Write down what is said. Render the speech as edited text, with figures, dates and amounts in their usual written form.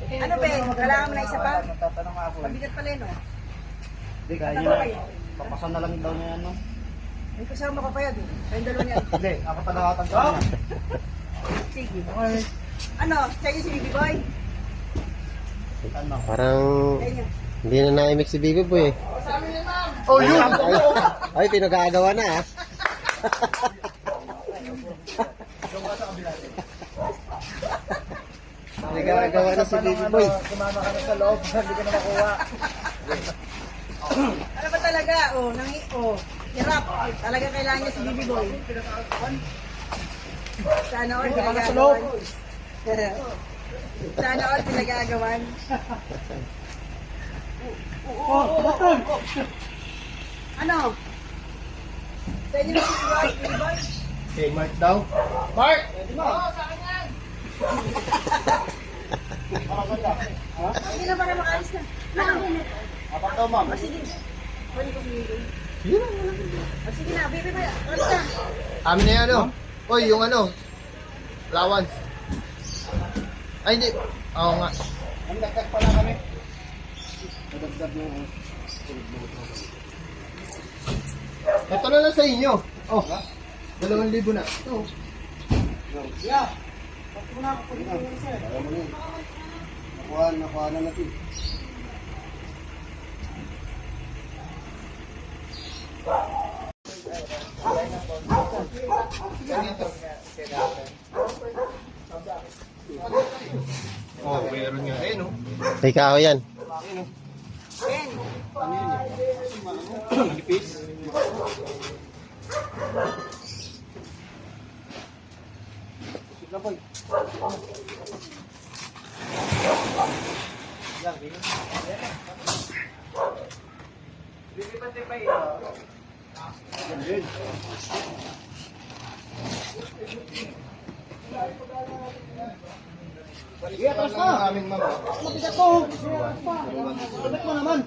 Ano ba? Kailangan mo na isa pa? Tatanong ako. Pabigat pala yun, oh. Hindi, kaya niya. Papasan na lang daw niya yan, no? May kasama ka pa yan, kayong dalawa niyan. Hindi, ako talaga tatanggalin niya. Sige. Ano, sa'yo si Bibi Boy? Ano? Parang Kaya hindi na na-mix si Bibi Boy eh. Oh, yun! Ay, pinagagawa na ah. Pinagagawa na si Bibi Boy. Sumama ka na sa loob, hindi ka na makuha. Ano ba talaga? Hirap. Talaga kailangan niya si Bibi Boy. Sana all pinagagawan. Sana all pinagagawan. Ano? Sa inyo na si Bibi Boy? Okay, Mark daw. Mark! Hindi na para makaalis na. Apak daw, ma'am. Sige. Pwede ko si Bibi. Sige na, Bibi Boy. Alis na. Amin na yan ano? Oy, yung ano? Allowance. Ay, hindi. Oo nga. Ang dagdag pala kami. Nadagdag yung... Ito na lang sa inyo. Oh, 2,000 na. Ito. Yeah. Bakit mo na ako pwede ko sir? Alam mo yun. Nakuha na natin. Oh, mayroon nga. Ayun oh. May kahoy yan. Ben. Nipis. Sige boy. Yan, bigyan. Bigyan pa tayo pa ito. Yan din. Sige, atras na. Mabigat ko. Mabigat mo naman.